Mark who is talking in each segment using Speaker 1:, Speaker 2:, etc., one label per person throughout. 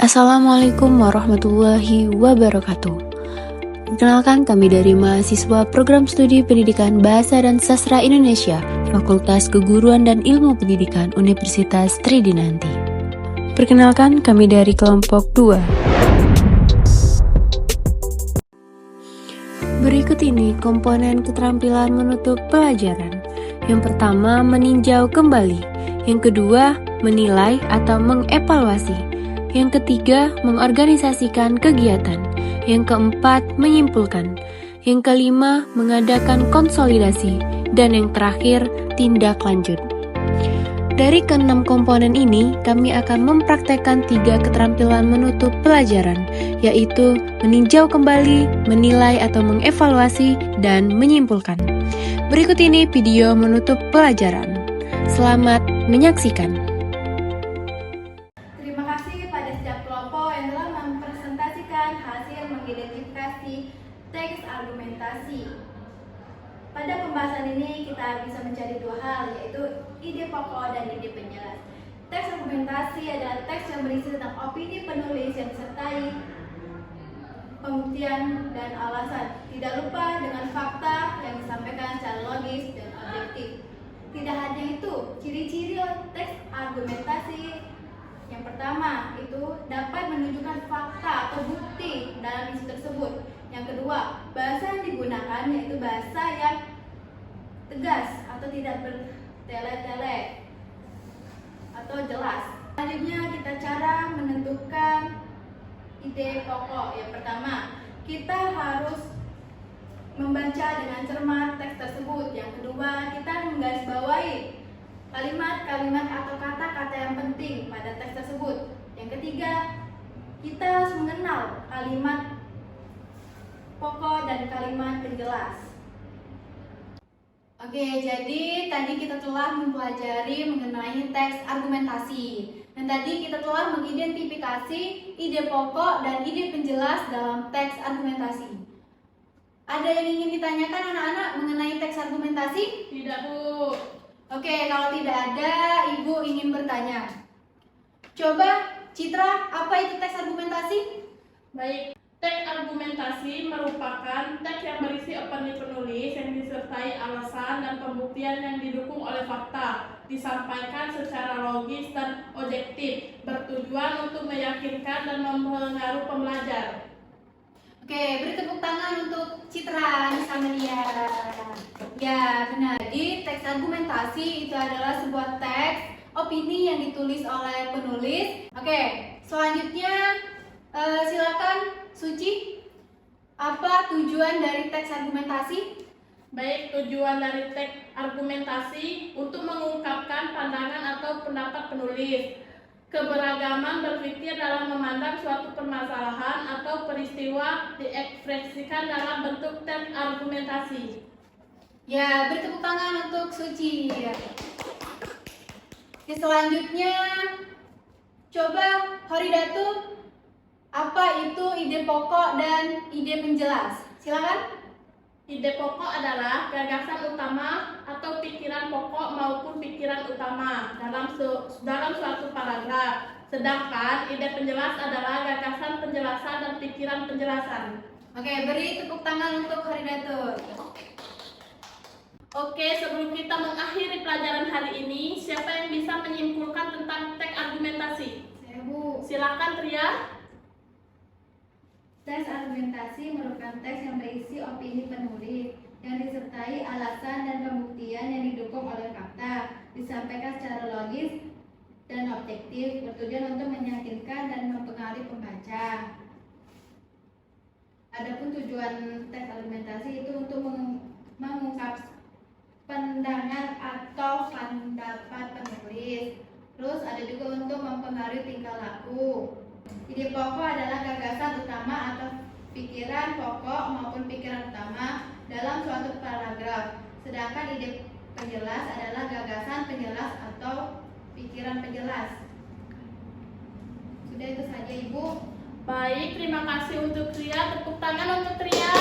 Speaker 1: Assalamualaikum warahmatullahi wabarakatuh. Perkenalkan, kami dari mahasiswa Program Studi Pendidikan Bahasa dan Sastra Indonesia, Fakultas Keguruan dan Ilmu Pendidikan Universitas Tridinanti. Perkenalkan, kami dari kelompok 2. Berikut ini komponen keterampilan menutup pelajaran. Yang pertama, meninjau kembali. Yang kedua, menilai atau mengevaluasi. Yang ketiga, mengorganisasikan kegiatan. Yang keempat, menyimpulkan. Yang kelima, mengadakan konsolidasi. Dan yang terakhir, tindak lanjut. Dari keenam komponen ini, kami akan mempraktekkan 3 keterampilan menutup pelajaran, yaitu meninjau kembali, menilai atau mengevaluasi, dan menyimpulkan. Berikut ini video menutup pelajaran. Selamat menyaksikan.
Speaker 2: Terima kasih pada setiap kelompok yang telah mempresentasikan hasil mengidentifikasi teks argumentasi. Pada pembahasan ini kita bisa mencari 2 hal, yaitu ide pokok dan ide penjelas. Teks argumentasi adalah teks yang berisi tentang opini penulis yang disertai pembuktian dan alasan. Tidak lupa dengan fakta yang disampaikan secara logis dan objektif. Tidak hanya itu, ciri-ciri teks argumentasi yang pertama itu dapat menunjukkan fakta atau bukti dalam isu tersebut. Yang kedua, bahasa yang digunakan yaitu bahasa yang tegas atau tidak bertele-tele atau jelas. Selanjutnya kita cara menentukan ide pokok. Yang pertama, kita harus membaca dengan cermat teks tersebut. Yang kedua, kita menggarisbawahi kalimat-kalimat atau kata-kata yang penting pada teks tersebut. Yang ketiga, kita harus mengenal kalimat pokok dan kalimat penjelas. Oke, jadi tadi kita telah mempelajari mengenai teks argumentasi. Dan tadi kita telah mengidentifikasi ide pokok dan ide penjelas dalam teks argumentasi. Ada yang ingin ditanyakan anak-anak mengenai teks argumentasi?
Speaker 3: Tidak, Bu.
Speaker 2: Oke, kalau tidak ada, Ibu ingin bertanya. Coba, Citra, apa itu teks argumentasi?
Speaker 3: Baik, teks argumentasi merupakan teks yang berisi opini penulis yang disertai alasan dan pembuktian yang didukung oleh fakta, disampaikan secara logis dan objektif, bertujuan untuk meyakinkan dan mempengaruhi pembelajar.
Speaker 2: Oke, beri tepuk tangan untuk Citra bersama dia. Ya, benar. Jadi, teks argumentasi itu adalah sebuah teks opini yang ditulis oleh penulis. Oke, selanjutnya silakan Suci. Apa tujuan dari teks argumentasi?
Speaker 3: Baik, tujuan dari teks argumentasi untuk mengungkapkan pandangan atau pendapat penulis. Keberagaman berpikir dalam memandang suatu permasalahan atau peristiwa diekspresikan dalam bentuk teks argumentasi.
Speaker 2: Ya, beri tepuk tangan untuk Suci. Selanjutnya, coba Horidatu, apa itu ide pokok dan ide penjelas? Silakan.
Speaker 3: Ide pokok adalah gagasan utama atau pikiran pokok maupun pikiran utama dalam suatu paragraf. Sedangkan ide penjelas adalah gagasan penjelasan dan pikiran penjelasan.
Speaker 2: Oke, beri tepuk tangan untuk Horidatu.
Speaker 3: Oke, sebelum kita mengakhiri pelajaran hari ini, siapa yang bisa menyimpulkan tentang teks argumentasi?
Speaker 2: Saya, Bu.
Speaker 3: Silakan, Tria.
Speaker 2: Teks argumentasi merupakan teks yang berisi opini penulis yang disertai alasan dan pembuktian yang didukung oleh fakta, disampaikan secara logis dan objektif, bertujuan untuk meyakinkan dan mempengaruhi pembaca. Adapun tujuan teks argumentasi itu untuk mengungkap pandangan atau pendapat penulis. Terus ada juga untuk mempengaruhi tingkah laku. Ide pokok adalah gagasan utama atau pikiran pokok maupun pikiran utama dalam suatu paragraf. Sedangkan ide penjelas adalah gagasan penjelas atau pikiran penjelas. Sudah itu saja, Ibu.
Speaker 3: Baik, terima kasih untuk Tria. Tepuk tangan untuk Tria.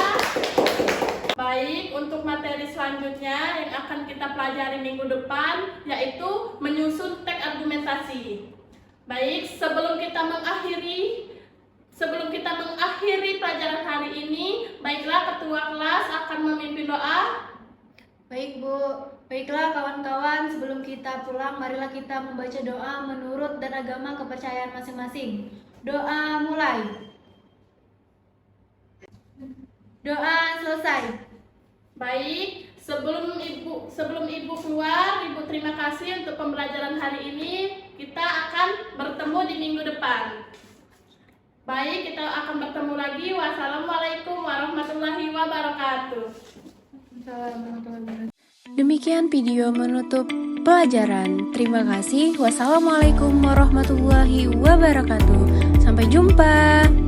Speaker 3: Baik, untuk materi selanjutnya yang akan kita pelajari minggu depan yaitu menyusun teks argumentasi. Baik, sebelum kita mengakhiri pelajaran hari ini, baiklah ketua kelas akan memimpin doa.
Speaker 2: Baik Bu, baiklah kawan-kawan, sebelum kita pulang, marilah kita membaca doa menurut dan agama kepercayaan masing-masing. Doa mulai. Doa selesai.
Speaker 3: Baik, sebelum ibu keluar, ibu terima kasih untuk pembelajaran hari ini. Kita akan bertemu di minggu depan. Baik, kita akan bertemu lagi. Wassalamualaikum warahmatullahi wabarakatuh.
Speaker 1: Demikian video menutup pelajaran. Terima kasih. Wassalamualaikum warahmatullahi wabarakatuh. Sampai jumpa.